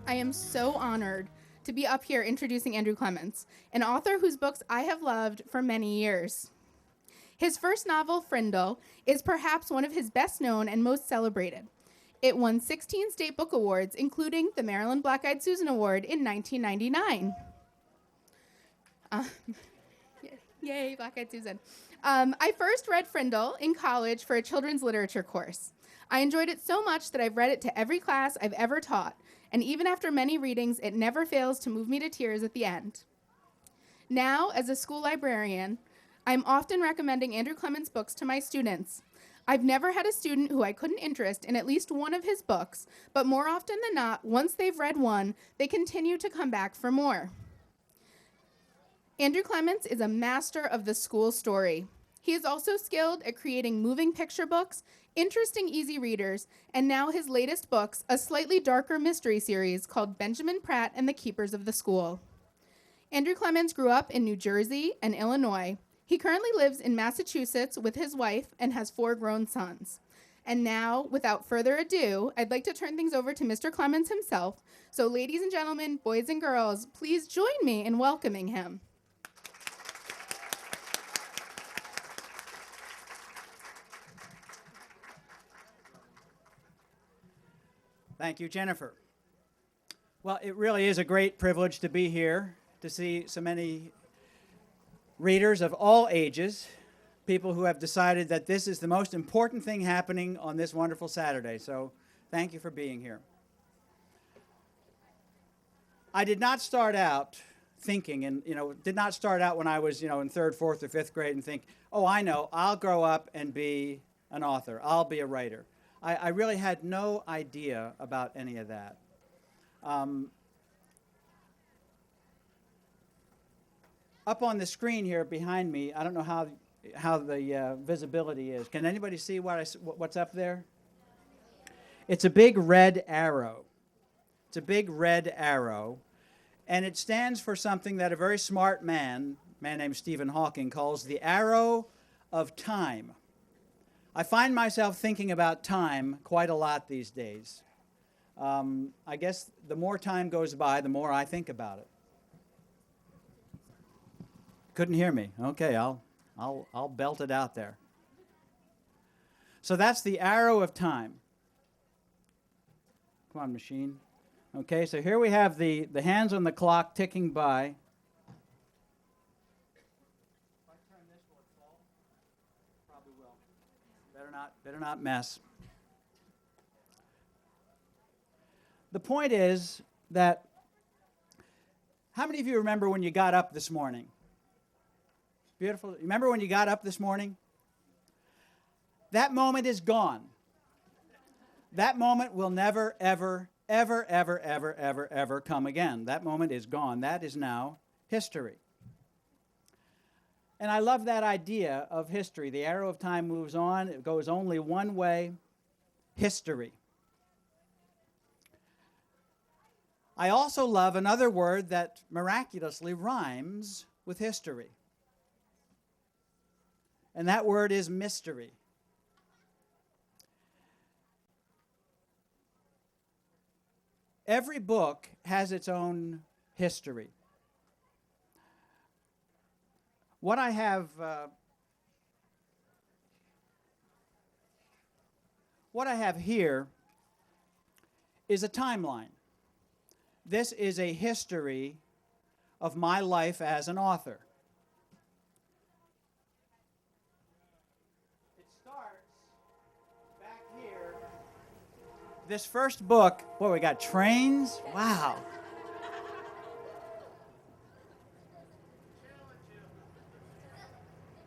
I am so honored to be up here introducing Andrew Clements, an author whose books I have loved for many years. His first novel, Frindle, is perhaps one of his best known and most celebrated. It won 16 state book awards, including the Maryland Black-Eyed Susan Award in 1999. Yay, Black-Eyed Susan. I first read Frindle in college for a children's literature course. I enjoyed it so much that I've read it to every class I've ever taught, and even after many readings, it never fails to move me to tears at the end. Now, as a school librarian, I'm often recommending Andrew Clements' books to my students. I've never had a student who I couldn't interest in at least one of his books, but more often than not, once they've read one, they continue to come back for more. Andrew Clements is a master of the school story. He is also skilled at creating moving picture books, interesting easy readers, and now his latest books, a slightly darker mystery series called Benjamin Pratt and the Keepers of the School. Andrew Clements grew up in New Jersey and Illinois. He currently lives in Massachusetts with his wife and has 4 grown sons. And now, without further ado, I'd like to turn things over to Mr. Clements himself. So ladies and gentlemen, boys and girls, please join me in welcoming him. Thank you, Jennifer. Well, it really is a great privilege to be here, to see so many readers of all ages, people who have decided that this is the most important thing happening on this wonderful Saturday. So thank you for being here. I did not start out thinking, and did not start out when I was in 3rd, 4th, or 5th grade and think, oh, I know, I'll grow up and be an author. I'll be a writer. I really had no idea about any of that. Up on the screen here behind me, I don't know how the visibility is. Can anybody see what's up there? It's a big red arrow. It's a big red arrow, and it stands for something that a very smart man named Stephen Hawking, calls the arrow of time. I find myself thinking about time quite a lot these days. I guess the more time goes by, the more I think about it. Couldn't hear me. Okay, I'll belt it out there. So that's the arrow of time. Come on, machine. Okay, so here we have the hands on the clock ticking by. Better not mess. The point is that, how many of you remember when you got up this morning? Beautiful. Remember when you got up this morning? That moment is gone. That moment will never, ever, ever, ever, ever, ever, ever come again. That moment is gone. That is now history. And I love that idea of history. The arrow of time moves on. It goes only one way, history. I also love another word that miraculously rhymes with history. And that word is mystery. Every book has its own history. What I have here is a timeline. This is a history of my life as an author. It starts back here. This first book, boy, we got trains. Wow.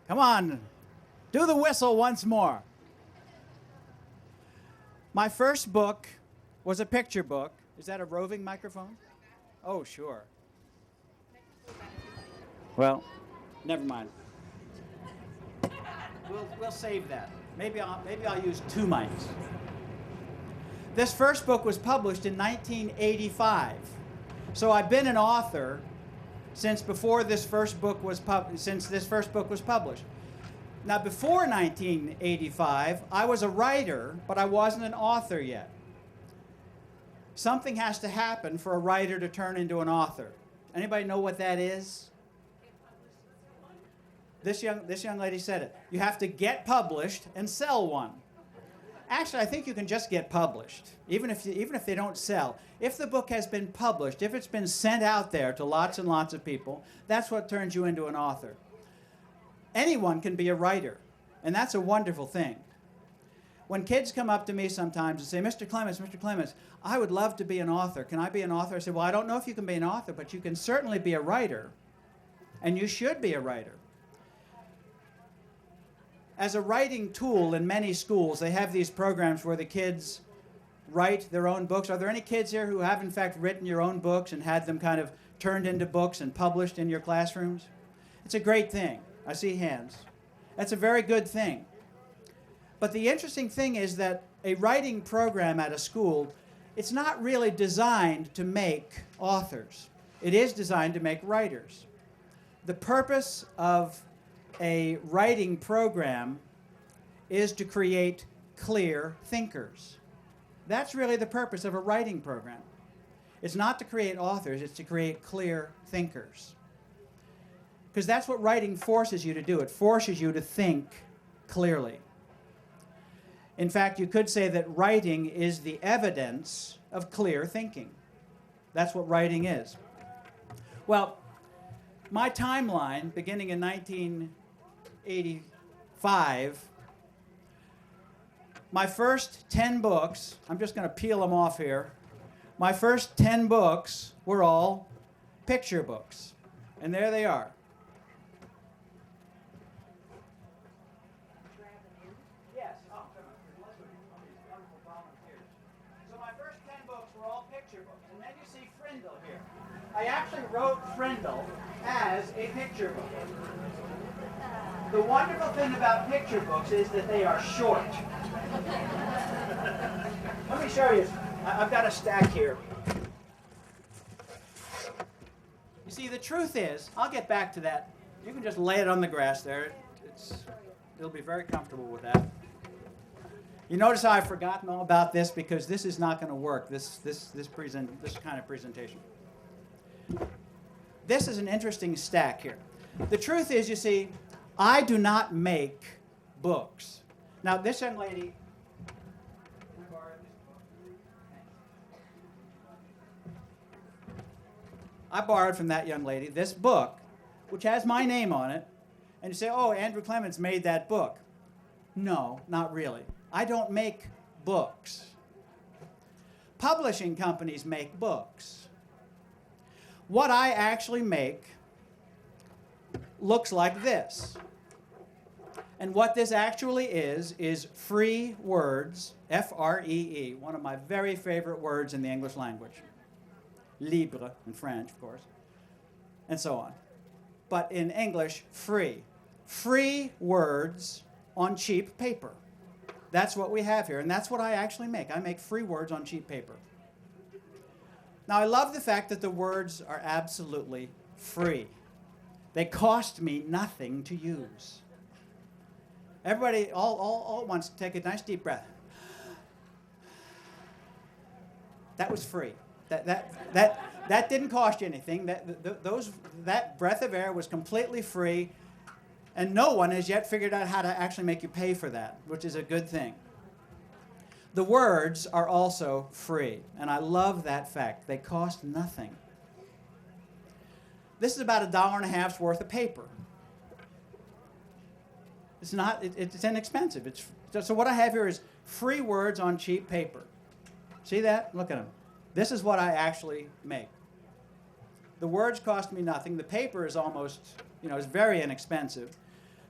Come on, do the whistle once more. My first book was a picture book. Is that a roving microphone? Oh, sure. Well, never mind. We'll save that. Maybe I'll use 2 mics. This first book was published in 1985. So I've been an author since this first book was published. Now, before 1985, I was a writer, but I wasn't an author yet. Something has to happen for a writer to turn into an author. Anybody know what that is? This young lady said it. You have to get published and sell one. Actually, I think you can just get published, even if they don't sell. If the book has been published, if it's been sent out there to lots and lots of people, that's what turns you into an author. Anyone can be a writer, and that's a wonderful thing. When kids come up to me sometimes and say, Mr. Clements, I would love to be an author. Can I be an author? I say, well, I don't know if you can be an author, but you can certainly be a writer, and you should be a writer. As a writing tool in many schools, they have these programs where the kids write their own books. Are there any kids here who have, in fact, written your own books and had them kind of turned into books and published in your classrooms? It's a great thing. I see hands. That's a very good thing. But the interesting thing is that a writing program at a school, it's not really designed to make authors. It is designed to make writers. The purpose of a writing program is to create clear thinkers. That's really the purpose of a writing program. It's not to create authors, it's to create clear thinkers. Because that's what writing forces you to do. It forces you to think clearly. In fact, you could say that writing is the evidence of clear thinking. That's what writing is. Well, my timeline, beginning in 1985, my first 10 books, I'm just going to peel them off here. My first 10 books were all picture books. And there they are. Yes. So my first 10 books were all picture books. And then you see Frindle here. I actually wrote Frindle as a picture book. The wonderful thing about picture books is that they are short. Let me show you. I've got a stack here. You see, the truth is, I'll get back to that. You can just lay it on the grass there. It'll be very comfortable with that. You notice how I've forgotten all about this because this is not going to work, this kind of presentation. This is an interesting stack here. The truth is, you see, I do not make books. Now, this young lady, I borrowed from that young lady this book, which has my name on it, and you say, oh, Andrew Clements made that book. No, not really. I don't make books. Publishing companies make books. What I actually make looks like this. And what this actually is free words, F-R-E-E, one of my very favorite words in the English language. Libre in French, of course, and so on. But in English, free. Free words on cheap paper. That's what we have here, and that's what I actually make. I make free words on cheap paper. Now, I love the fact that the words are absolutely free. They cost me nothing to use. Everybody, all at once, take a nice deep breath. That was free. That didn't cost you anything. That breath of air was completely free, and no one has yet figured out how to actually make you pay for that, which is a good thing. The words are also free, and I love that fact. They cost nothing. This is about $1.50 worth of paper. It's not. It's inexpensive. So what I have here is free words on cheap paper. See that? Look at them. This is what I actually make. The words cost me nothing. The paper is almost, is very inexpensive.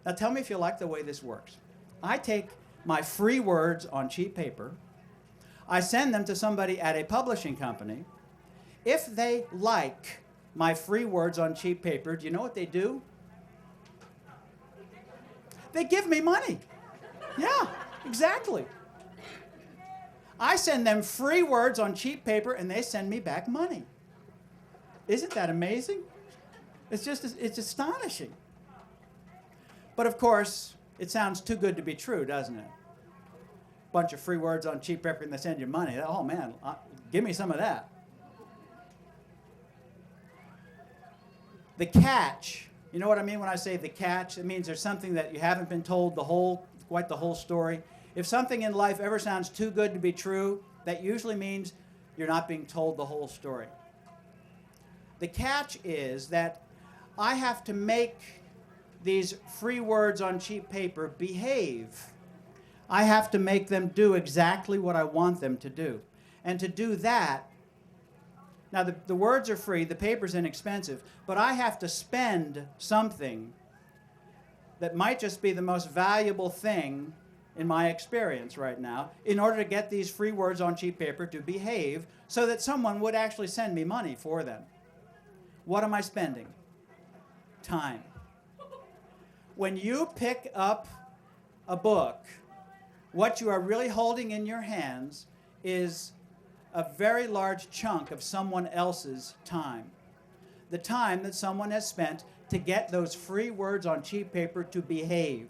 Now tell me if you like the way this works. I take my free words on cheap paper. I send them to somebody at a publishing company. If they like my free words on cheap paper, do you know what they do? They give me money. Yeah, exactly. I send them free words on cheap paper, and they send me back money. Isn't that amazing? It's astonishing. But of course, it sounds too good to be true, doesn't it? Bunch of free words on cheap paper, and they send you money. Oh man, Give me some of that. The catch, you know what I mean when I say the catch? It means there's something that you haven't been told quite the whole story. If something in life ever sounds too good to be true, that usually means you're not being told the whole story. The catch is that I have to make these free words on cheap paper behave. I have to make them do exactly what I want them to do. And to do that, now the words are free, the paper's inexpensive, but I have to spend something that might just be the most valuable thing in my experience right now in order to get these free words on cheap paper to behave so that someone would actually send me money for them. What am I spending? Time. When you pick up a book, what you are really holding in your hands is a very large chunk of someone else's time. The time that someone has spent to get those free words on cheap paper to behave.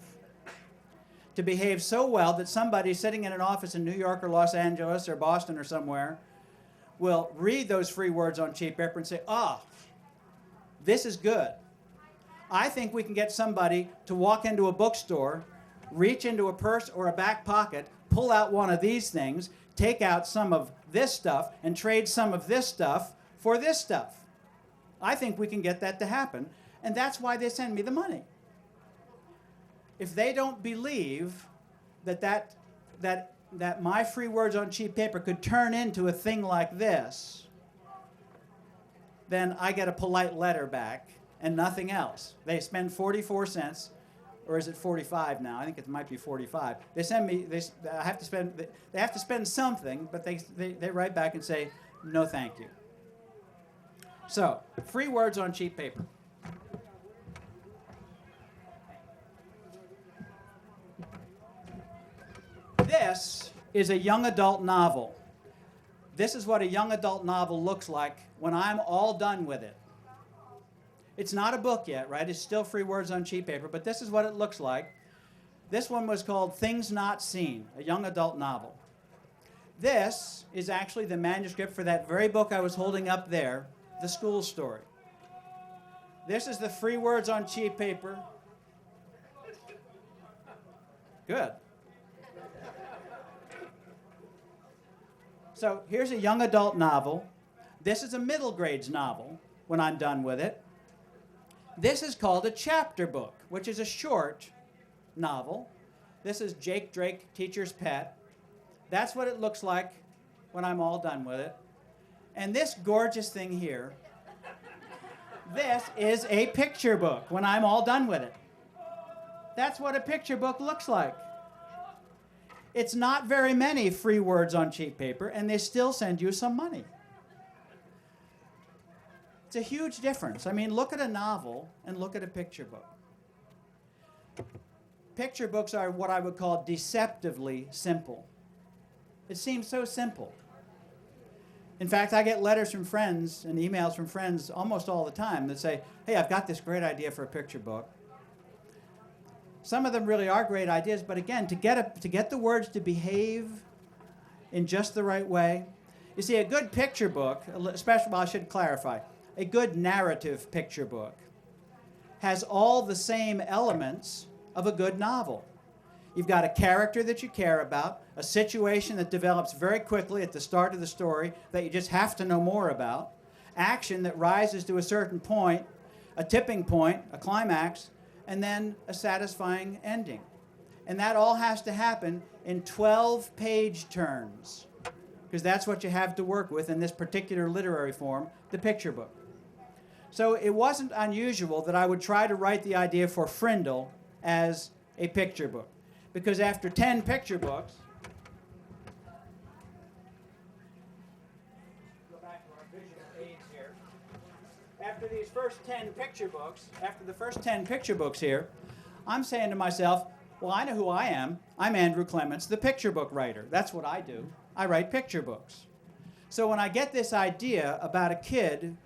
To behave so well that somebody sitting in an office in New York or Los Angeles or Boston or somewhere will read those free words on cheap paper and say, this is good. I think we can get somebody to walk into a bookstore, reach into a purse or a back pocket, pull out one of these things, take out some of this stuff, and trade some of this stuff for this stuff. I think we can get that to happen, and that's why they send me the money. If they don't believe that my free words on cheap paper could turn into a thing like this, then I get a polite letter back and nothing else. They spend 44 cents, or is it 45 now? I think it might be 45. They send me, they have to spend something, but they write back and say, no thank you. So, free words on cheap paper. This is a young adult novel. This is what a young adult novel looks like when I'm all done with it. It's not a book yet, right? It's still free words on cheap paper, but this is what it looks like. This one was called Things Not Seen, a young adult novel. This is actually the manuscript for that very book I was holding up there, The School Story. This is the free words on cheap paper. Good. So here's a young adult novel. This is a middle grades novel when I'm done with it. This is called a chapter book, which is a short novel. This is Jake Drake, Teacher's Pet. That's what it looks like when I'm all done with it. And this gorgeous thing here, this is a picture book when I'm all done with it. That's what a picture book looks like. It's not very many free words on cheap paper, and they still send you some money. It's a huge difference. I mean, look at a novel and look at a picture book. Picture books are what I would call deceptively simple. It seems so simple. In fact, I get letters from friends and emails from friends almost all the time that say, hey, I've got this great idea for a picture book. Some of them really are great ideas, but again, to get the words to behave in just the right way. You see, a good picture book, especially, well, I should clarify, a good narrative picture book has all the same elements of a good novel. You've got a character that you care about, a situation that develops very quickly at the start of the story that you just have to know more about, action that rises to a certain point, a tipping point, a climax, and then a satisfying ending. And that all has to happen in 12-page turns, because that's what you have to work with in this particular literary form, the picture book. So it wasn't unusual that I would try to write the idea for Frindle as a picture book, because after 10 picture books, go back to our visual aids here. After these first 10 picture books, after the first 10 picture books here, I'm saying to myself, well, I know who I am. I'm Andrew Clements, the picture book writer. That's what I do. I write picture books. So when I get this idea about a kid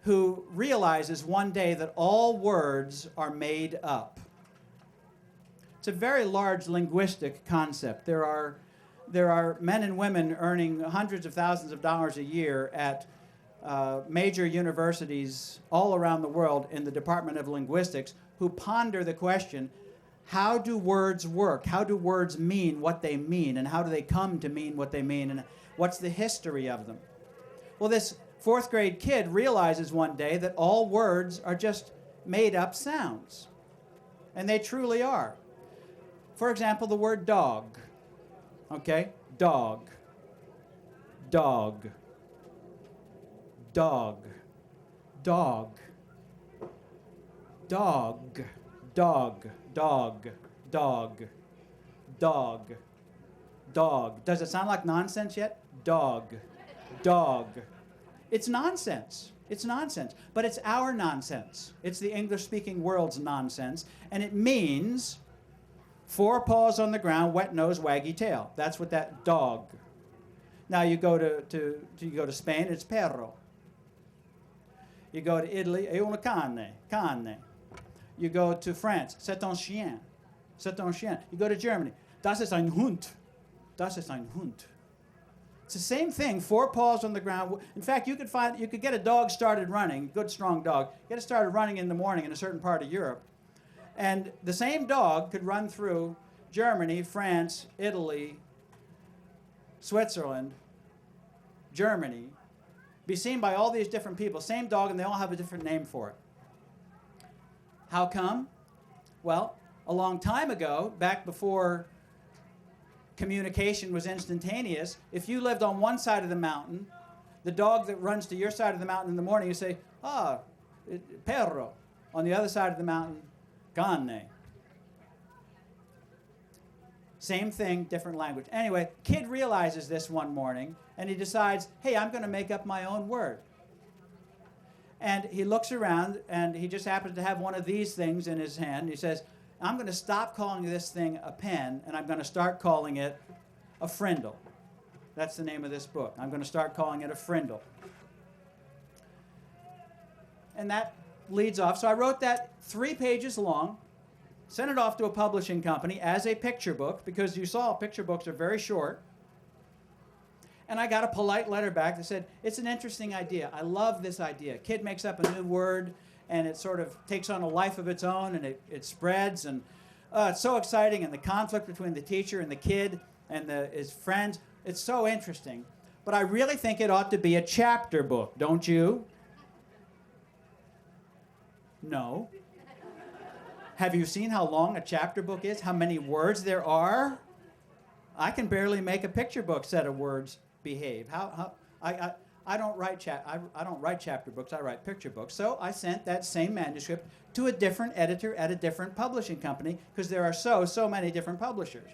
who realizes one day that all words are made up, it's a very large linguistic concept. There there are men and women earning hundreds of thousands of dollars a year at major universities all around the world in the Department of Linguistics who ponder the question, how do words work? How do words mean what they mean? And how do they come to mean what they mean? And what's the history of them? Well, this fourth grade kid realizes one day that all words are just made up sounds. And they truly are. For example, the word dog. Okay? Dog. Dog. Dog. Dog. Dog. Dog. Dog. Dog. Dog. Dog. Does it sound like nonsense yet? Dog. Dog. It's nonsense. It's nonsense. But it's our nonsense. It's the English-speaking world's nonsense. And it means 4 paws on the ground, wet nose, waggy tail. That's what that dog. Now you go to Spain, it's perro. You go to Italy, è un cane. You go to France, c'est un chien. C'est un chien. You go to Germany, das ist ein Hund. Das ist ein Hund. It's the same thing, 4 paws on the ground. In fact, you could get a dog started running, good strong dog, get it started running in the morning in a certain part of Europe. And the same dog could run through Germany, France, Italy, Switzerland, Germany, be seen by all these different people, same dog, and they all have a different name for it. How come? Well, a long time ago, back before communication was instantaneous, if you lived on one side of the mountain, the dog that runs to your side of the mountain in the morning, you say, perro. On the other side of the mountain, cane. Same thing, different language. Anyway, kid realizes this one morning, and he decides, hey, I'm going to make up my own word. And he looks around, and he just happens to have one of these things in his hand. He says, I'm going to stop calling this thing a pen, and I'm going to start calling it a Frindle. That's the name of this book. I'm going to start calling it a Frindle. And that leads off. So I wrote that 3 pages long, sent it off to a publishing company as a picture book, because you saw picture books are very short. And I got a polite letter back that said, it's an interesting idea. I love this idea. Kid makes up a new word, and it sort of takes on a life of its own, and it spreads, and it's so exciting, and the conflict between the teacher and the kid and his friends, it's so interesting. But I really think it ought to be a chapter book, don't you? No. Have you seen how long a chapter book is? How many words there are? I can barely make a picture book set of words behave. I don't write chapter books. I write picture books. So I sent that same manuscript to a different editor at a different publishing company, because there are so many different publishers.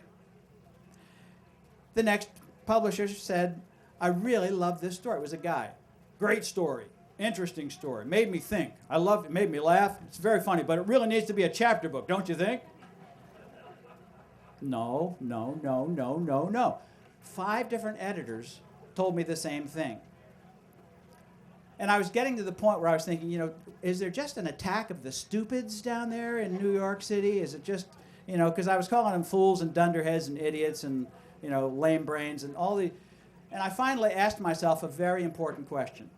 The next publisher said, I really love this story. It was a guy. Great story. Interesting story. Made me think. I loved it. Made me laugh. It's very funny, but it really needs to be a chapter book, don't you think? No. 5 different editors told me the same thing. And I was getting to the point where I was thinking, is there just an attack of the stupids down there in New York City? Is it just, because I was calling them fools and dunderheads and idiots and, lame brains and all the... And I finally asked myself a very important question.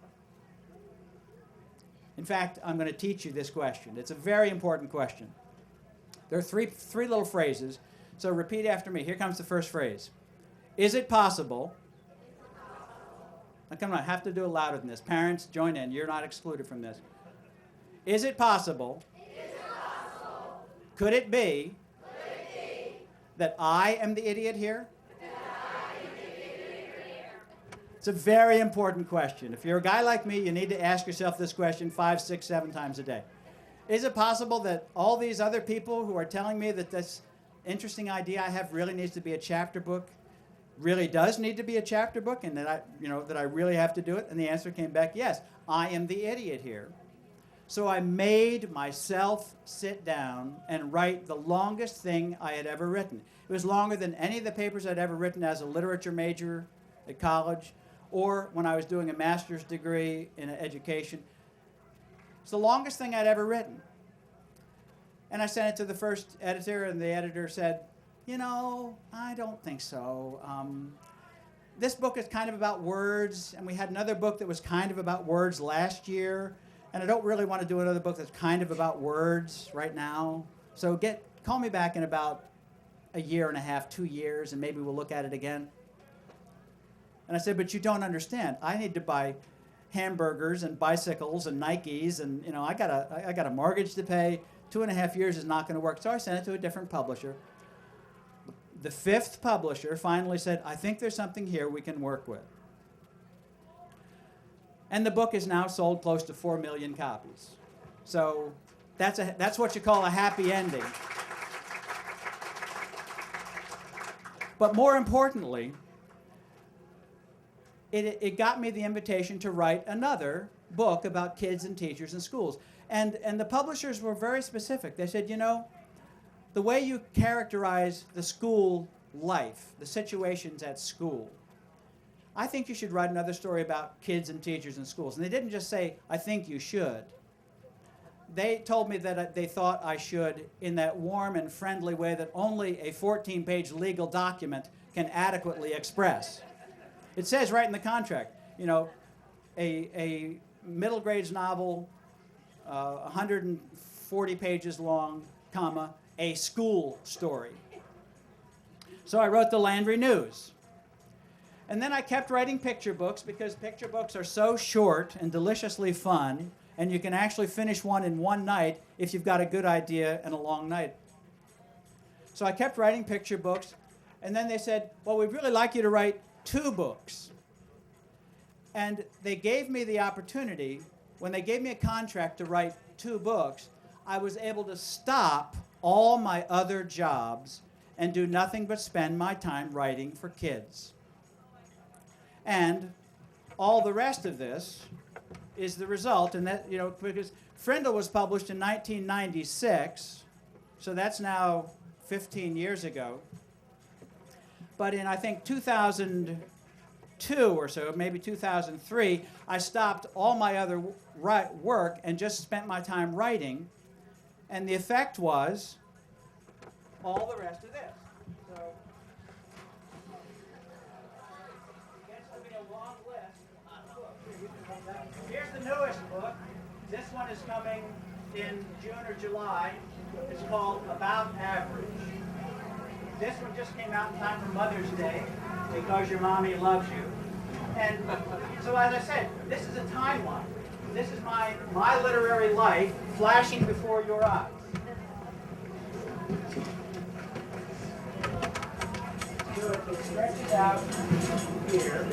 In fact, I'm going to teach you this question. It's a very important question. There are three little phrases, so repeat after me. Here comes the first phrase. Is it possible... Now, come on, I have to do it louder than this. Parents, join in. You're not excluded from this. Is it possible? Could it be that I am the idiot here? It's a very important question. If you're a guy like me, you need to ask yourself this question 5, 6, 7 times a day. Is it possible that all these other people who are telling me that this interesting idea I have really needs to be a chapter book really does need to be a chapter book, and that I really have to do it? And the answer came back, yes, I am the idiot here. So I made myself sit down and write the longest thing I had ever written. It was longer than any of the papers I'd ever written as a literature major at college, or when I was doing a master's degree in education. It's the longest thing I'd ever written. And I sent it to the first editor, and the editor said, I don't think so. This book is kind of about words, and we had another book that was kind of about words last year, and I don't really want to do another book that's kind of about words right now. So call me back in about a year and a half, 2 years, and maybe we'll look at it again. And I said, but you don't understand. I need to buy hamburgers and bicycles and Nikes, and I got a mortgage to pay. 2.5 years is not going to work. So I sent it to a different publisher. The 5th publisher finally said, I think there's something here we can work with. And the book is now sold close to 4 million copies. So that's what you call a happy ending. But more importantly, it got me the invitation to write another book about kids and teachers and schools. And the publishers were very specific. They said, the way you characterize the school life, the situations at school, I think you should write another story about kids and teachers and schools. And they didn't just say, I think you should. They told me that they thought I should in that warm and friendly way that only a 14-page legal document can adequately express. It says right in the contract, a middle grades novel, 140 pages long, comma, a school story. So I wrote the Landry News. And then I kept writing picture books because picture books are so short and deliciously fun, and you can actually finish one in one night if you've got a good idea and a long night. So I kept writing picture books, and then they said, well, we'd really like you to write 2 books. And they gave me the opportunity, when they gave me a contract to write 2 books, I was able to stop all my other jobs and do nothing but spend my time writing for kids. And all the rest of this is the result, and that, because Frindle was published in 1996, so that's now 15 years ago. But in, I think, 2002 or so, maybe 2003, I stopped all my other work and just spent my time writing. And the effect was all the rest of this. So it gets to be a long list of books. Here's the newest book. This one is coming in June or July. It's called About Average. This one just came out in time for Mother's Day, Because Your Mommy Loves You. And so as I said, this is a timeline. This is my literary life flashing before your eyes. So it stretches out here.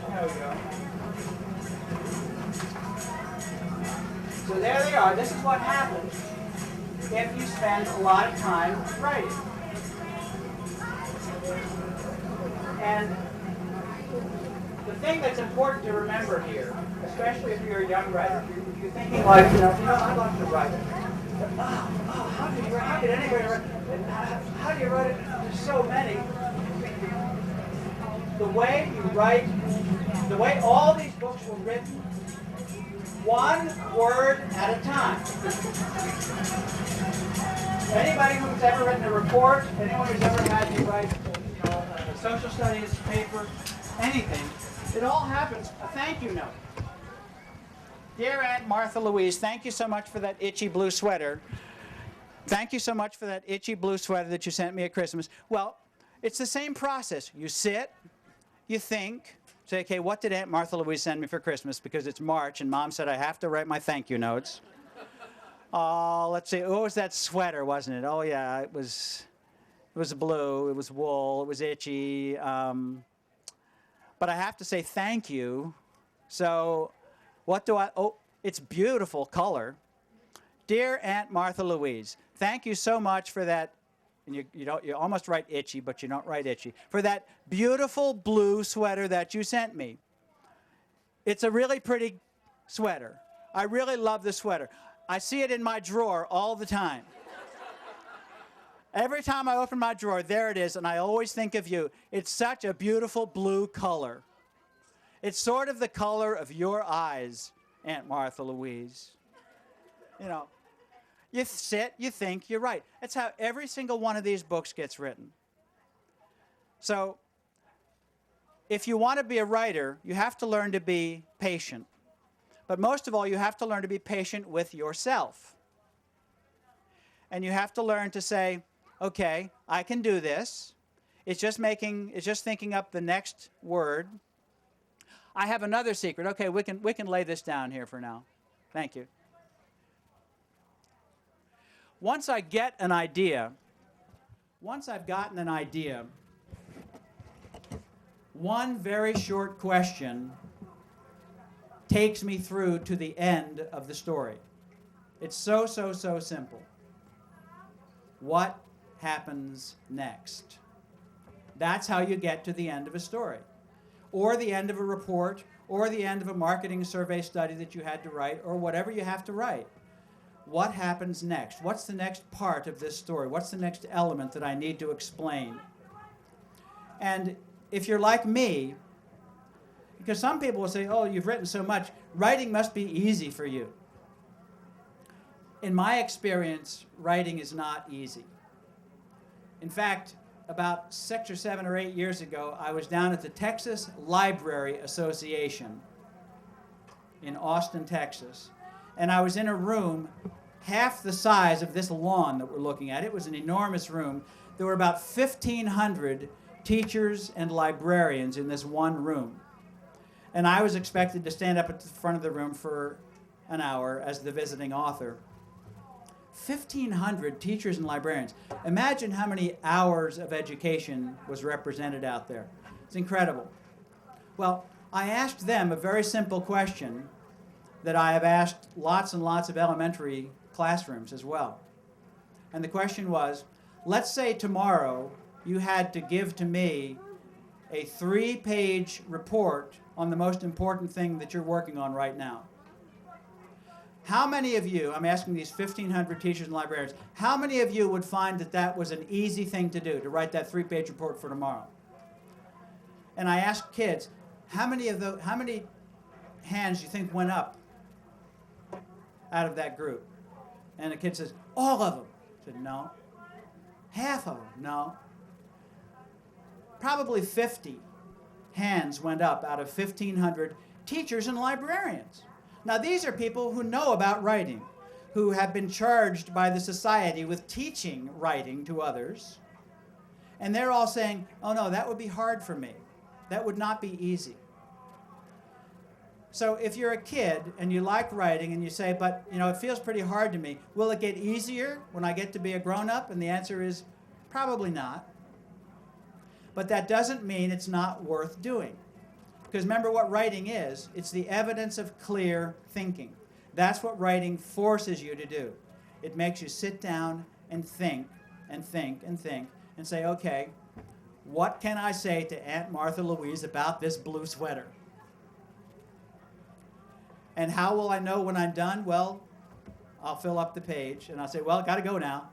There we go. So there they are. This is what happens if you spend a lot of time writing. And the thing that's important to remember here, especially if you're a young writer, if you're thinking like, I'd like to write it. But, how did anybody write it? How do you write it? There's so many. The way you write, the way all these books were written, one word at a time. Anybody who's ever written a report, anyone who's ever had to write a social studies paper, anything, it all happens. A thank you note. Dear Aunt Martha Louise, thank you so much for that itchy blue sweater. Thank you so much for that itchy blue sweater that you sent me at Christmas. Well, it's the same process. You sit, you think, say, okay, what did Aunt Martha Louise send me for Christmas? Because it's March, and Mom said I have to write my thank you notes. Let's see, what was that sweater, wasn't it? Oh, yeah, it was blue, it was wool, it was itchy. But I have to say thank you. So what do it's beautiful color. Dear Aunt Martha Louise, thank you so much for that. And you almost write itchy, but you don't write itchy. For that beautiful blue sweater that you sent me. It's a really pretty sweater. I really love the sweater. I see it in my drawer all the time. Every time I open my drawer, there it is, and I always think of you. It's such a beautiful blue color. It's sort of the color of your eyes, Aunt Martha Louise. You sit, you think, you write. That's how every single one of these books gets written. So if you want to be a writer, you have to learn to be patient. But most of all, you have to learn to be patient with yourself. And you have to learn to say, okay, I can do this. It's just thinking up the next word. I have another secret. Okay, we can lay this down here for now. Thank you. Once I've gotten an idea, one very short question takes me through to the end of the story. It's so simple. What happens next? That's how you get to the end of a story, or the end of a report, or the end of a marketing survey study that you had to write, or whatever you have to write. What happens next? What's the next part of this story? What's the next element that I need to explain? And if you're like me, because some people will say, oh, you've written so much, writing must be easy for you. In my experience, writing is not easy. In fact, about 6 or 7 or 8 years ago, I was down at the Texas Library Association in Austin, Texas. And I was in a room half the size of this lawn that we're looking at. It was an enormous room. There were about 1,500 teachers and librarians in this one room. And I was expected to stand up at the front of the room for an hour as the visiting author. 1,500 teachers and librarians. Imagine how many hours of education was represented out there. It's incredible. Well, I asked them a very simple question that I have asked lots and lots of elementary classrooms as well. And the question was, let's say tomorrow you had to give to me a 3-page report on the most important thing that you're working on right now. How many of you, I'm asking these 1,500 teachers and librarians, how many of you would find that that was an easy thing to do, to write that 3-page report for tomorrow? And I asked kids, how many hands do you think went up out of that group? And the kid says, all of them. I said, no. Half of them, no. Probably 50 hands went up out of 1,500 teachers and librarians. Now, these are people who know about writing, who have been charged by the society with teaching writing to others. And they're all saying, oh no, that would be hard for me. That would not be easy. So if you're a kid and you like writing and you say, but it feels pretty hard to me, will it get easier when I get to be a grown-up? And the answer is probably not. But that doesn't mean it's not worth doing. Because remember what writing is. It's the evidence of clear thinking. That's what writing forces you to do. It makes you sit down and think and think and think and say, okay, what can I say to Aunt Martha Louise about this blue sweater? And how will I know when I'm done? Well, I'll fill up the page and I'll say, well, got to go now.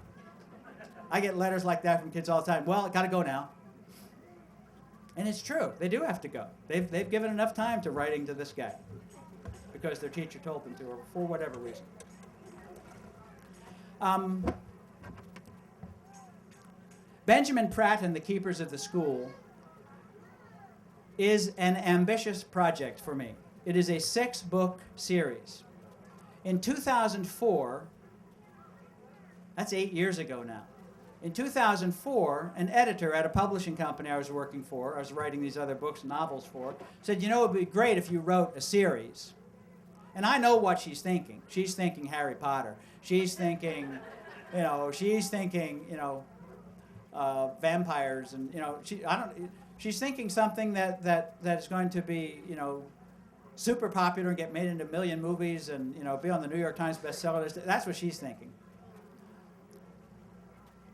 I get letters like that from kids all the time. Well, got to go now. And it's true. They do have to go. They've given enough time to writing to this guy because their teacher told them to, or for whatever reason. Benjamin Pratt and the Keepers of the School is an ambitious project for me. It is a 6-book series. In 2004, that's 8 years ago now. In 2004, an editor at a publishing company I was working for, I was writing these other books and novels for, said, it would be great if you wrote a series. And I know what she's thinking. She's thinking Harry Potter. She's thinking, vampires, and she's thinking something that is going to be, super popular and get made into 1 million movies and, be on the New York Times bestseller list. That's what she's thinking.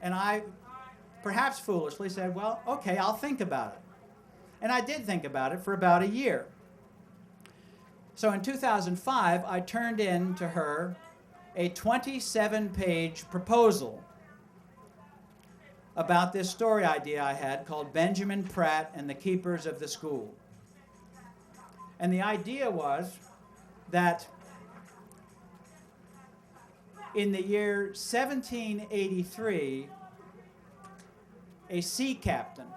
And I, perhaps foolishly, said, well, okay, I'll think about it. And I did think about it for about a year. So in 2005, I turned in to her a 27-page proposal about this story idea I had called Benjamin Pratt and the Keepers of the School. And the idea was that In the year 1783, a sea captain.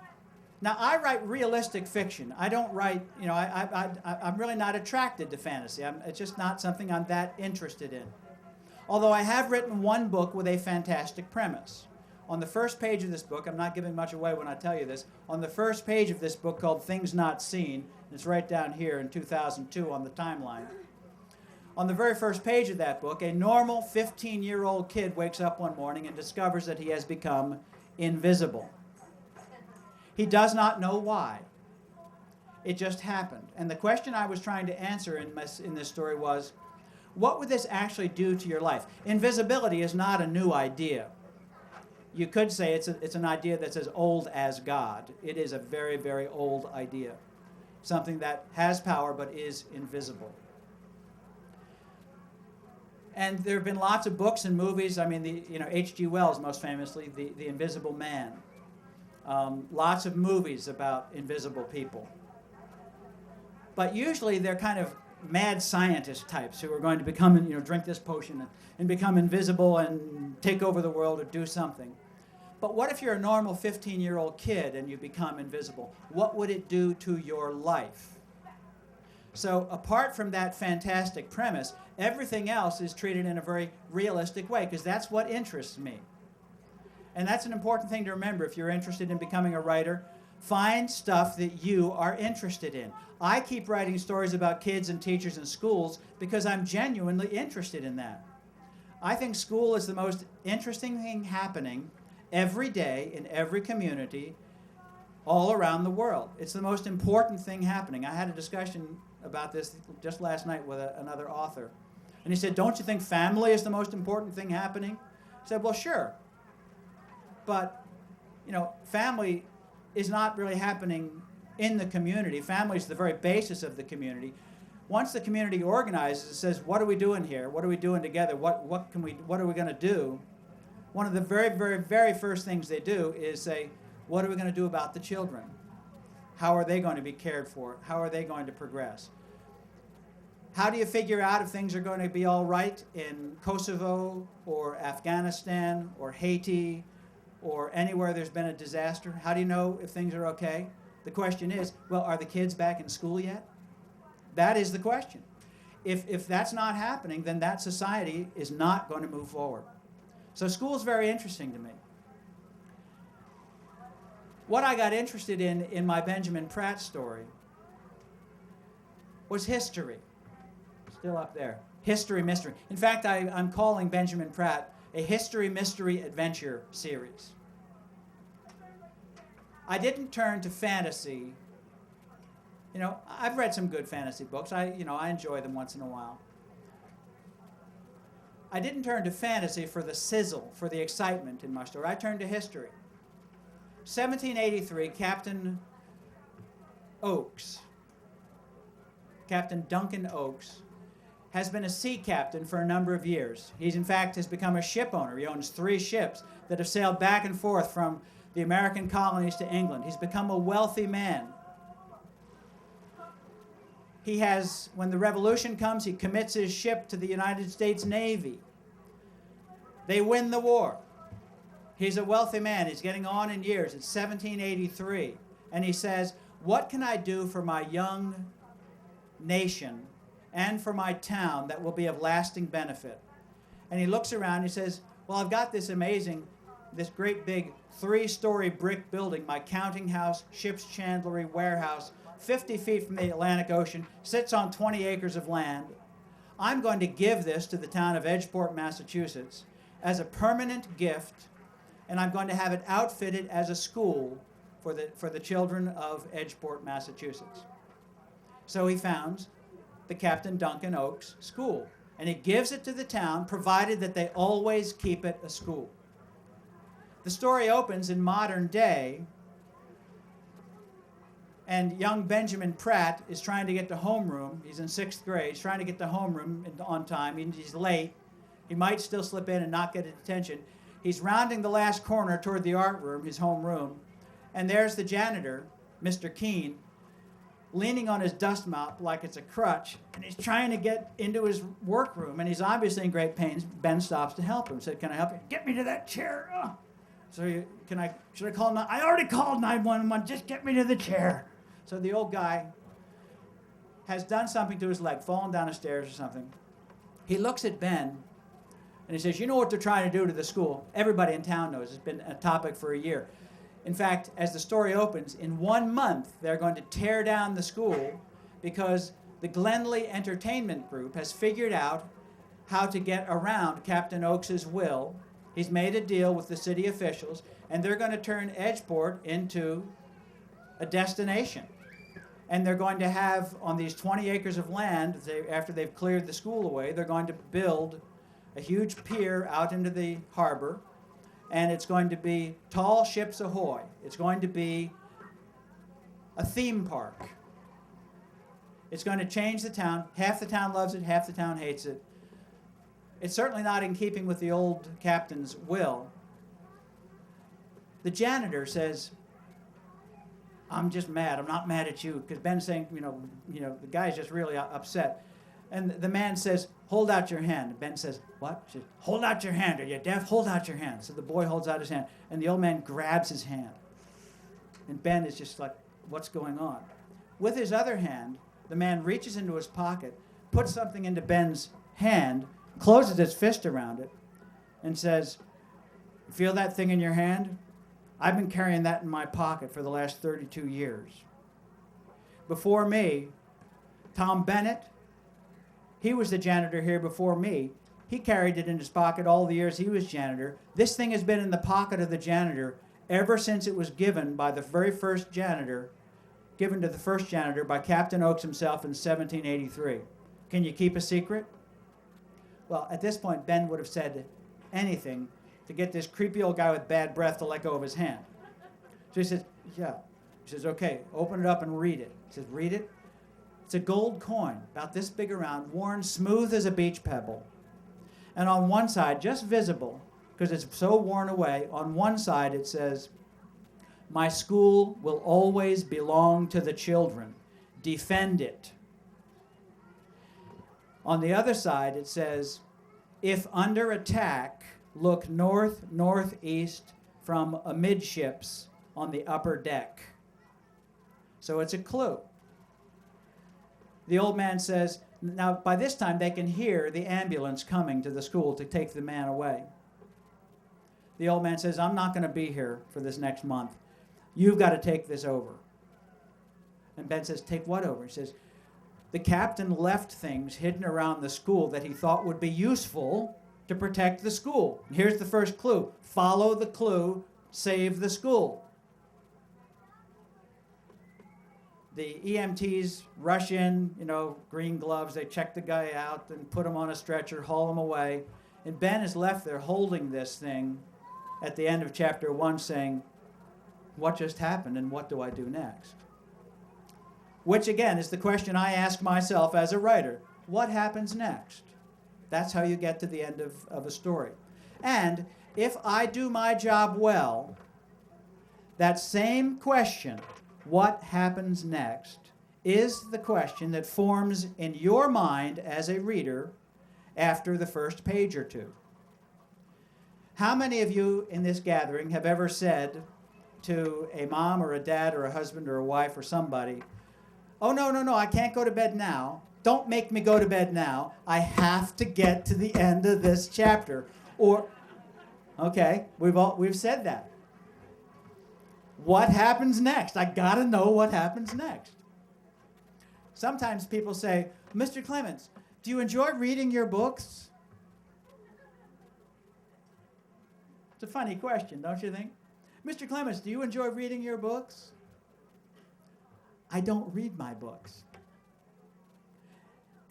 Now, I write realistic fiction. I don't write, I'm really not attracted to fantasy. It's just not something I'm that interested in. Although I have written one book with a fantastic premise. On the first page of this book, I'm not giving much away when I tell you this, on the first page of this book called Things Not Seen, it's right down here in 2002 on the timeline. On the very first page of that book, a normal 15-year-old kid wakes up one morning and discovers that he has become invisible. He does not know why. It just happened. And the question I was trying to answer in this story was, what would this actually do to your life? Invisibility is not a new idea. You could say it's an idea that's as old as God. It is a very, very old idea. Something that has power but is invisible. And there have been lots of books and movies. I mean, H.G. Wells, most famously, The Invisible Man. Lots of movies about invisible people. But usually they're kind of mad scientist types who are going to become, drink this potion and become invisible and take over the world or do something. But what if you're a normal 15-year-old kid and you become invisible? What would it do to your life? So apart from that fantastic premise, everything else is treated in a very realistic way, because that's what interests me. And that's an important thing to remember if you're interested in becoming a writer. Find stuff that you are interested in. I keep writing stories about kids and teachers and schools because I'm genuinely interested in that. I think school is the most interesting thing happening every day in every community all around the world. It's the most important thing happening. I had a discussion about this just last night with another author. And he said, don't you think family is the most important thing happening? I said, well, sure. But, family is not really happening in the community. Family is the very basis of the community. Once the community organizes and says, what are we doing here? What are we doing together? What are we going to do? One of the very, very, very first things they do is say, what are we going to do about the children? How are they going to be cared for? How are they going to progress? How do you figure out if things are going to be all right in Kosovo or Afghanistan or Haiti or anywhere there's been a disaster? How do you know if things are okay? The question is, well, are the kids back in school yet? That is the question. If that's not happening, then that society is not going to move forward. So school is very interesting to me. What I got interested in my Benjamin Pratt story was history. Still up there. History mystery. In fact, I'm calling Benjamin Pratt a history mystery adventure series. I didn't turn to fantasy. I've read some good fantasy books. I enjoy them once in a while. I didn't turn to fantasy for the sizzle, for the excitement in my story. I turned to history. 1783, Captain Duncan Oakes, has been a sea captain for a number of years. He's, in fact, has become a ship owner. He owns 3 ships that have sailed back and forth from the American colonies to England. He's become a wealthy man. When the Revolution comes, he commits his ship to the United States Navy. They win the war. He's a wealthy man. He's getting on in years. It's 1783. And he says, what can I do for my young nation and for my town that will be of lasting benefit? And he looks around and he says, well, I've got this great big 3-story brick building, my counting house, ship's chandlery, warehouse, 50 feet from the Atlantic Ocean, sits on 20 acres of land. I'm going to give this to the town of Edgeport, Massachusetts, as a permanent gift, and I'm going to have it outfitted as a school for the children of Edgeport, Massachusetts. So he founds the Captain Duncan Oakes School, and he gives it to the town, provided that they always keep it a school. The story opens in modern day, and young Benjamin Pratt is trying to get to homeroom. He's in 6th grade. He's trying to get to homeroom on time. He's late. He might still slip in and not get detention. He's rounding the last corner toward the art room, his homeroom, and there's the janitor, Mr. Keene, leaning on his dust mop like it's a crutch, and he's trying to get into his workroom, and he's obviously in great pain. Ben stops to help him. Said, "Can I help you?" "Get me to that chair." "Oh." "So should I call? I already called 911. Just get me to the chair." So the old guy has done something to his leg, fallen down the stairs or something. He looks at Ben, and he says, "You know what they're trying to do to the school? Everybody in town knows. It's been a topic for a year. In fact, as the story opens, in 1 month, they're going to tear down the school because the Glenley Entertainment Group has figured out how to get around Captain Oakes's will. He's made a deal with the city officials, and they're going to turn Edgeport into a destination. And they're going to have, on these 20 acres of land, after they've cleared the school away, they're going to build a huge pier out into the harbor, and it's going to be tall ships ahoy. It's going to be a theme park. It's going to change the town. Half the town loves it, half the town hates it. It's certainly not in keeping with the old captain's will. The janitor says, "I'm just mad. I'm not mad at you," because Ben's saying, the guy's just really upset. And the man says, "Hold out your hand." And Ben says, "What?" She says, "Hold out your hand. Are you deaf? Hold out your hand." So the boy holds out his hand, and the old man grabs his hand. And Ben is just like, "What's going on?" With his other hand, the man reaches into his pocket, puts something into Ben's hand, closes his fist around it, and says, "Feel that thing in your hand? I've been carrying that in my pocket for the last 32 years. Before me, Tom Bennett, he was the janitor here before me. He carried it in his pocket all the years he was janitor. This thing has been in the pocket of the janitor ever since it was given by the very first janitor, given to the first janitor by Captain Oakes himself in 1783. Can you keep a secret?" Well, at this point, Ben would have said anything to get this creepy old guy with bad breath to let go of his hand. So he says, "Yeah." He says, "Okay, open it up and read it." He says, "Read it?" It's a gold coin, about this big around, worn smooth as a beach pebble. And on one side, just visible, because it's so worn away, on one side it says, "My school will always belong to the children. Defend it." On the other side it says, "If under attack, look north, northeast from amidships on the upper deck." So it's a clue. The old man says, now by this time they can hear the ambulance coming to the school to take the man away. The old man says, "I'm not going to be here for this next month. You've got to take this over." And Ben says, "Take what over?" He says, "The captain left things hidden around the school that he thought would be useful to protect the school. And here's the first clue. Follow the clue, save the school." The EMTs rush in, green gloves. They check the guy out and put him on a stretcher, haul him away. And Ben is left there holding this thing at the end of chapter 1 saying, "What just happened and what do I do next?" Which, again, is the question I ask myself as a writer. What happens next? That's how you get to the end of a story. And if I do my job well, that same question, what happens next, is the question that forms in your mind as a reader after the first page or two. How many of you in this gathering have ever said to a mom or a dad or a husband or a wife or somebody, "Oh, no, I can't go to bed now. Don't make me go to bed now. I have to get to the end of this chapter." Or, okay, we've said that. What happens next? I gotta know what happens next. Sometimes people say, "Mr. Clements, do you enjoy reading your books?" It's a funny question, don't you think? "Mr. Clements, do you enjoy reading your books?" I don't read my books.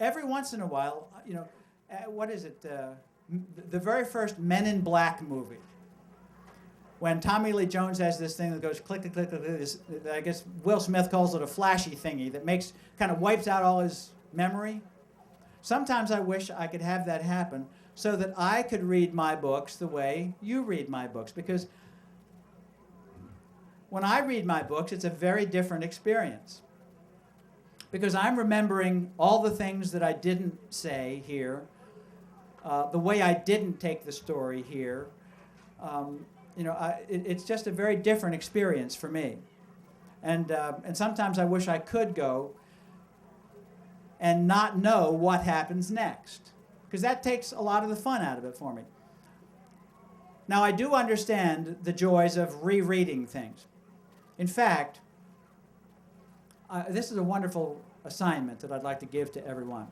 Every once in a while, what is it? The very first Men in Black movie. When Tommy Lee Jones has this thing that goes click, click, click, click, I guess Will Smith calls it a flashy thingy that kind of wipes out all his memory. Sometimes I wish I could have that happen so that I could read my books the way you read my books. Because when I read my books, it's a very different experience. because I'm remembering all the things that I didn't say here, the way I didn't take the story here. It's just a very different experience for me. And sometimes I wish I could go and not know what happens next, because that takes a lot of the fun out of it for me. Now, I do understand the joys of rereading things. In fact, this is a wonderful assignment that I'd like to give to everyone.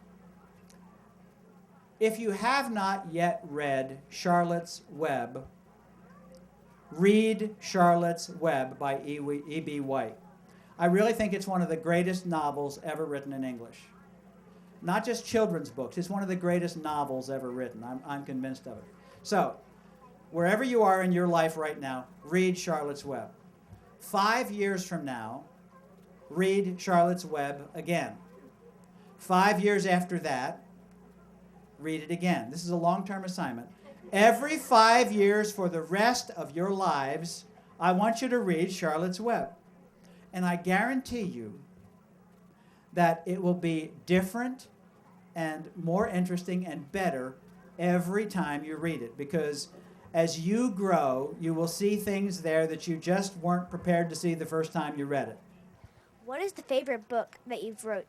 If you have not yet read Charlotte's Web, read Charlotte's Web by E.B. White. I really think it's one of the greatest novels ever written in English. Not just children's books, it's one of the greatest novels ever written. I'm convinced of it. So, wherever you are in your life right now, read Charlotte's Web. 5 years from now, read Charlotte's Web again. 5 years after that, read it again. This is a long-term assignment. Every 5 years for the rest of your lives, I want you to read Charlotte's Web. And I guarantee you that it will be different and more interesting and better every time you read it, because as you grow, you will see things there that you just weren't prepared to see the first time you read it. What is the favorite book that you've wrote?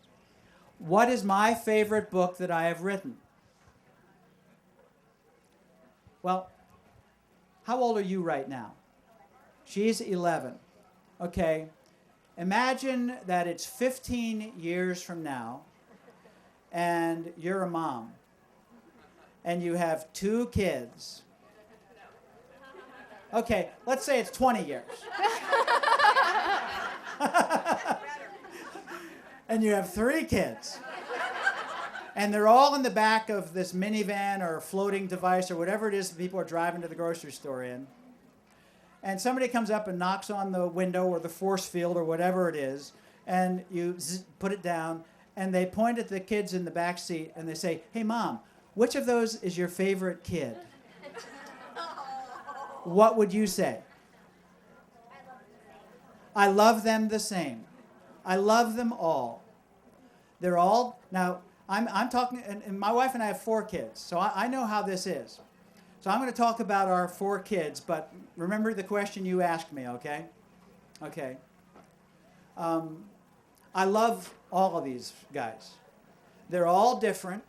What is my favorite book that I have written? Well, how old are you right now? She's 11. Okay. Imagine that it's 15 years from now, and you're a mom, and you have 2 kids. Okay, let's say it's 20 years. And you have 3 kids. And they're all in the back of this minivan or floating device or whatever it is that people are driving to the grocery store in. And somebody comes up and knocks on the window or the force field or whatever it is, and you put it down, and they point at the kids in the back seat and they say, "Hey, Mom, which of those is your favorite kid?" What would you say? I love them the same. I love them all. They're all, now, I'm talking, and my wife and I have 4 kids, so I know how this is. So I'm going to talk about our 4 kids, but remember the question you asked me, okay? Okay. I love all of these guys. They're all different.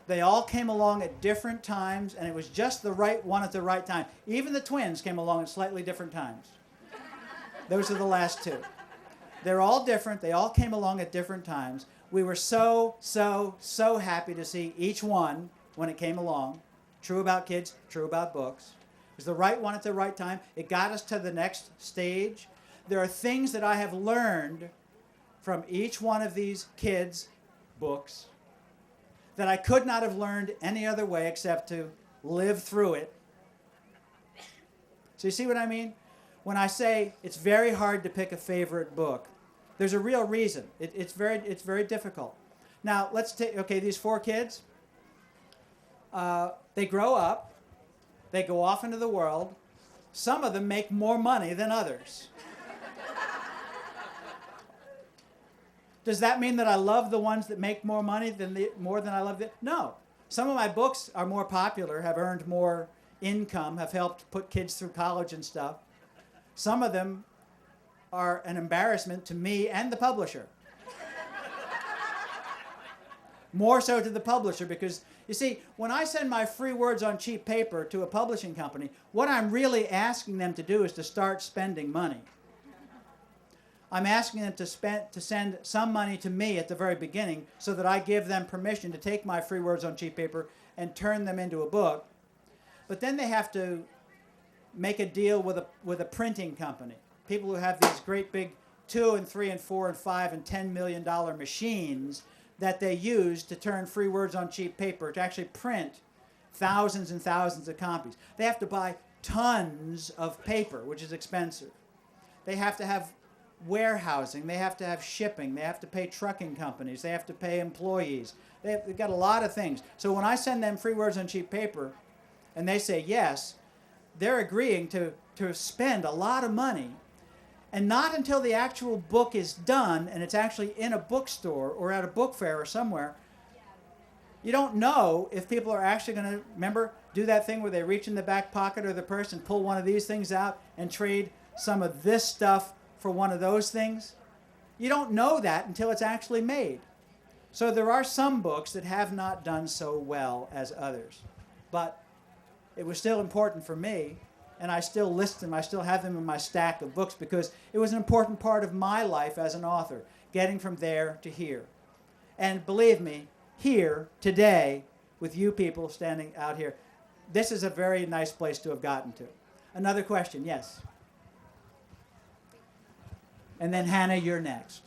They all came along at different times, and it was just the right one at the right time. Even the twins came along at slightly different times. Those are the last 2. They're all different. They all came along at different times. We were so happy to see each one when it came along. True about kids, true about books. It was the right one at the right time. It got us to the next stage. There are things that I have learned from each one of these kids' books that I could not have learned any other way except to live through it. So you see what I mean? When I say it's very hard to pick a favorite book, there's a real reason. It's very difficult. Now, let's take, okay, these 4 kids, they grow up, they go off into the world. Some of them make more money than others. Does that mean that I love the ones that make more money more than I love the? No. Some of my books are more popular, have earned more income, have helped put kids through college and stuff. Some of them are an embarrassment to me and the publisher. More so to the publisher, because, you see, when I send my free words on cheap paper to a publishing company, what I'm really asking them to do is to start spending money. I'm asking them to send some money to me at the very beginning so that I give them permission to take my free words on cheap paper and turn them into a book. But then they have to make a deal with a printing company. People who have these great big $2 and $3 and $4 and $5 and $10 million machines that they use to turn free words on cheap paper to actually print thousands and thousands of copies. They have to buy tons of paper, which is expensive. They have to have warehousing, they have to have shipping, they have to pay trucking companies, they have to pay employees. They've got a lot of things. So when I send them free words on cheap paper and they say yes, they're agreeing to spend a lot of money. And not until the actual book is done and it's actually in a bookstore or at a book fair or somewhere, you don't know if people are actually going to, remember, do that thing where they reach in the back pocket of the purse and pull one of these things out and trade some of this stuff for one of those things. You don't know that until it's actually made. So there are some books that have not done so well as others. But it was still important for me, and I still list them. I still have them in my stack of books because it was an important part of my life as an author, getting from there to here. And believe me, here, today, with you people standing out here, this is a very nice place to have gotten to. Another question, yes? And then Hannah, you're next.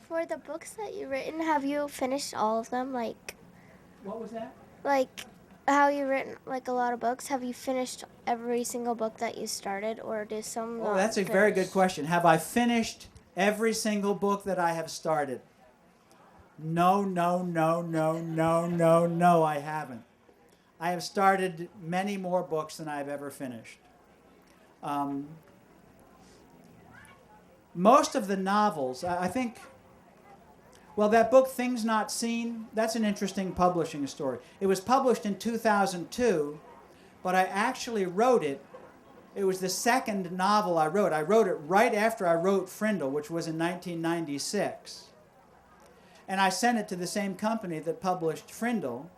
For the books that you've written, have you finished all of them? What was that? Like how you've written like a lot of books. Have you finished every single book that you started, or do some? Oh, that's a very good question. Have I finished every single book that I have started? No, I haven't. I have started many more books than I've ever finished. Most of the novels, I think, well, that book, Things Not Seen, that's an interesting publishing story. It was published in 2002, but I actually wrote it. It was the second novel I wrote. I wrote it right after I wrote Frindle, which was in 1996. And I sent it to the same company that published Frindle.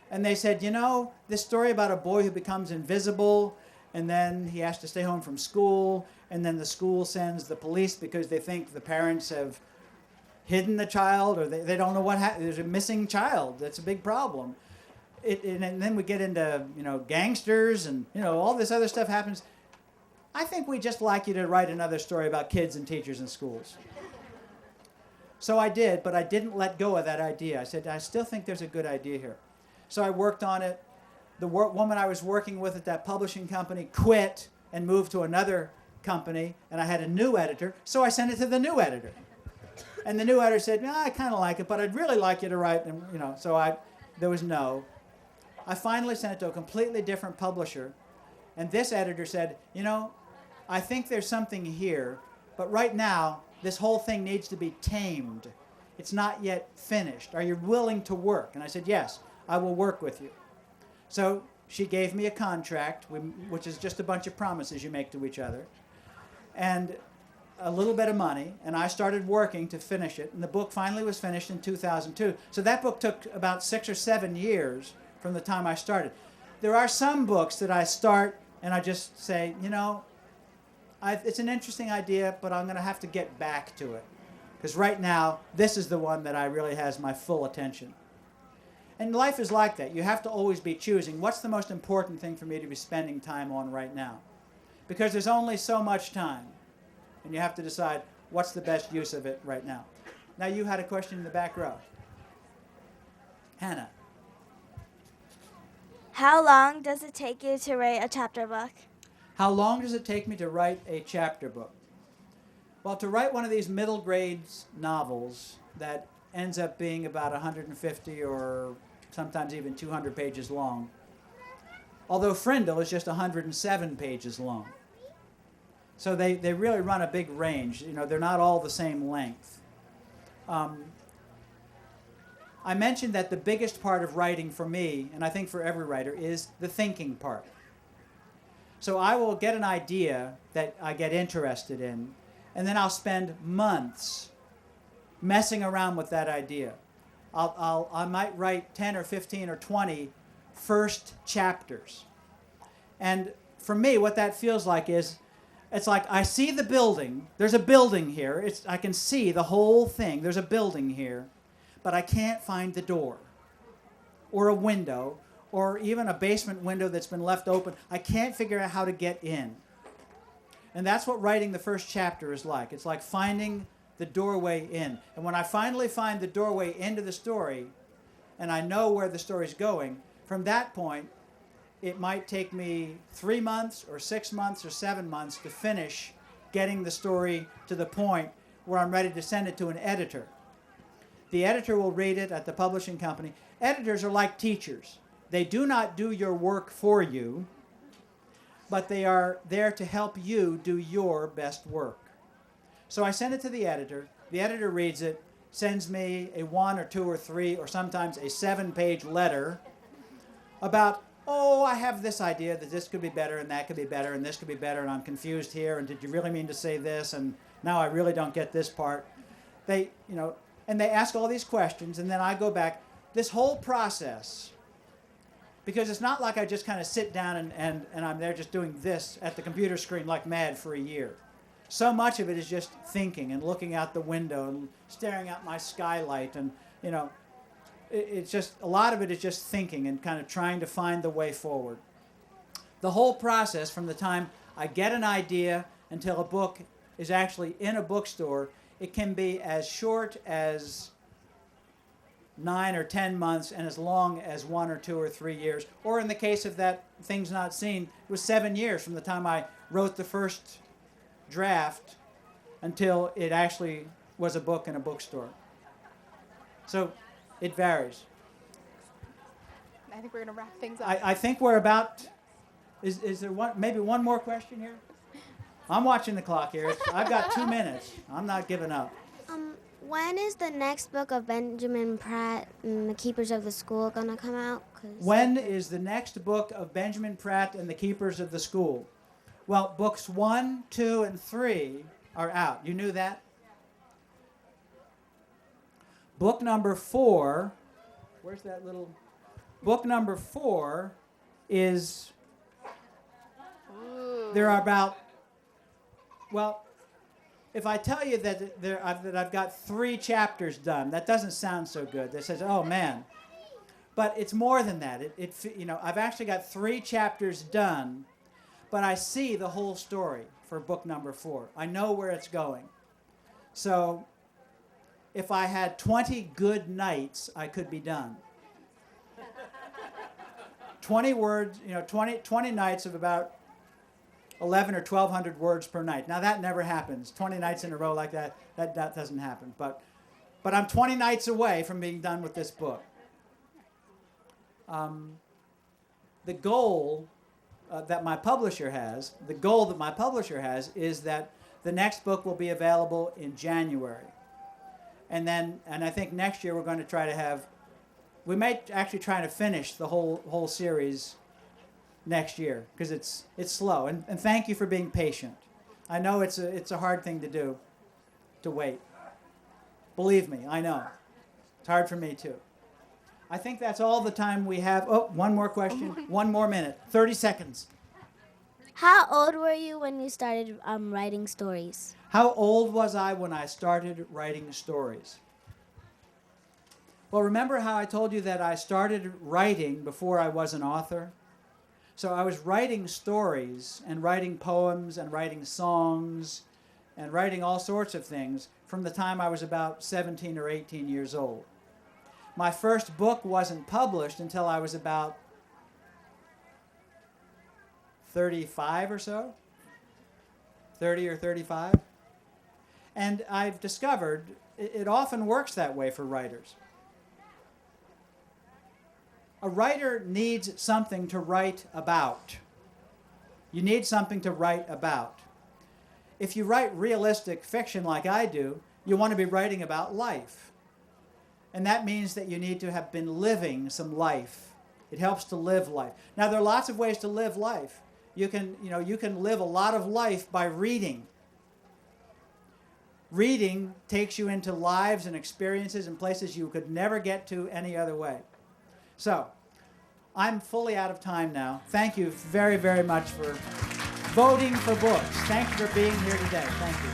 And they said, you know, this story about a boy who becomes invisible, and then he has to stay home from school, and then the school sends the police because they think the parents have hidden the child, or they don't know what happened. There's a missing child. That's a big problem. And then we get into, gangsters and, all this other stuff happens. I think we'd just like you to write another story about kids and teachers in schools. So I did, but I didn't let go of that idea. I said, I still think there's a good idea here. So I worked on it. The woman I was working with at that publishing company quit and moved to another company, and I had a new editor, so I sent it to the new editor. And the new editor said, no, I kind of like it, but I'd really like you to write, and, so there was no. I finally sent it to a completely different publisher, and this editor said, I think there's something here, but right now, this whole thing needs to be tamed. It's not yet finished. Are you willing to work? And I said, yes, I will work with you. So she gave me a contract, which is just a bunch of promises you make to each other, and a little bit of money, and I started working to finish it, and the book finally was finished in 2002. So that book took about 6 or 7 years from the time I started. There are some books that I start and I just say, it's an interesting idea, but I'm going to have to get back to it. Because right now, this is the one that I really has my full attention. And life is like that. You have to always be choosing, what's the most important thing for me to be spending time on right now? Because there's only so much time. And you have to decide what's the best use of it right now. Now you had a question in the back row. Hannah. How long does it take you to write a chapter book? How long does it take me to write a chapter book? Well, to write one of these middle grades novels that ends up being about 150 or sometimes even 200 pages long, although Frindle is just 107 pages long. So they really run a big range. They're not all the same length. I mentioned that the biggest part of writing for me, and I think for every writer, is the thinking part. So I will get an idea that I get interested in, and then I'll spend months messing around with that idea. I might write 10 or 15 or 20 first chapters. And for me, what that feels like is, it's like I see the building. There's a building here. I can see the whole thing. There's a building here. But I can't find the door or a window or even a basement window that's been left open. I can't figure out how to get in. And that's what writing the first chapter is like. It's like finding the doorway in. And when I finally find the doorway into the story and I know where the story's going, from that point, it might take me 3 months or 6 months or 7 months to finish getting the story to the point where I'm ready to send it to an editor. The editor will read it at the publishing company. Editors are like teachers. They do not do your work for you. but they are there to help you do your best work. So I send it to the editor. The editor reads it, sends me a 1 or 2 or 3 or sometimes a 7-page letter about, oh, I have this idea that this could be better and that could be better and this could be better and I'm confused here and did you really mean to say this and now I really don't get this part. They, and they ask all these questions and then I go back. This whole process, because it's not like I just kind of sit down and I'm there just doing this at the computer screen like mad for a year. So much of it is just thinking and looking out the window and staring at my skylight and, it's just, a lot of it is just thinking and kind of trying to find the way forward. The whole process from the time I get an idea until a book is actually in a bookstore, it can be as short as 9 or 10 months and as long as 1 or 2 or 3 years. Or in the case of that Things Not Seen, it was 7 years from the time I wrote the first draft until it actually was a book in a bookstore. So it varies. I think we're going to wrap things up. I think we're about, is there maybe one more question here? I'm watching the clock here. I've got 2 minutes. I'm not giving up. When is the next book of Benjamin Pratt and the Keepers of the School going to come out? When is the next book of Benjamin Pratt and the Keepers of the School? Well, books 1, 2, and 3 are out. You knew that? Book number 4, where's that little? Book number 4 is, there are about, well, if I tell you that I've got 3 chapters done, that doesn't sound so good. That says, oh man. But it's more than that. I've actually got 3 chapters done, but I see the whole story for book number 4. I know where it's going. So if I had 20 good nights, I could be done. 20 words, 20 nights of about 11 or 1,200 words per night. Now that never happens. 20 nights in a row like that doesn't happen. But I'm 20 nights away from being done with this book. The goal that my publisher has is that the next book will be available in January. And I think next year we're going to try to have, we may actually try to finish the whole series next year because it's slow. And thank you for being patient. I know it's a hard thing to do, to wait. Believe me, I know. It's hard for me too. I think that's all the time we have. Oh, one more question. 1 more minute. 30 seconds. How old were you when you started writing stories? How old was I when I started writing stories? Well, remember how I told you that I started writing before I was an author? So I was writing stories and writing poems and writing songs and writing all sorts of things from the time I was about 17 or 18 years old. My first book wasn't published until I was about 35 or so, 30 or 35. And I've discovered it often works that way for writers. A writer needs something to write about. You need something to write about. If you write realistic fiction like I do, you want to be writing about life. And that means that you need to have been living some life. It helps to live life. Now, there are lots of ways to live life. You can live a lot of life by reading. Reading takes you into lives and experiences and places you could never get to any other way. So, I'm fully out of time now. Thank you very, very much for voting for books. Thank you for being here today. Thank you.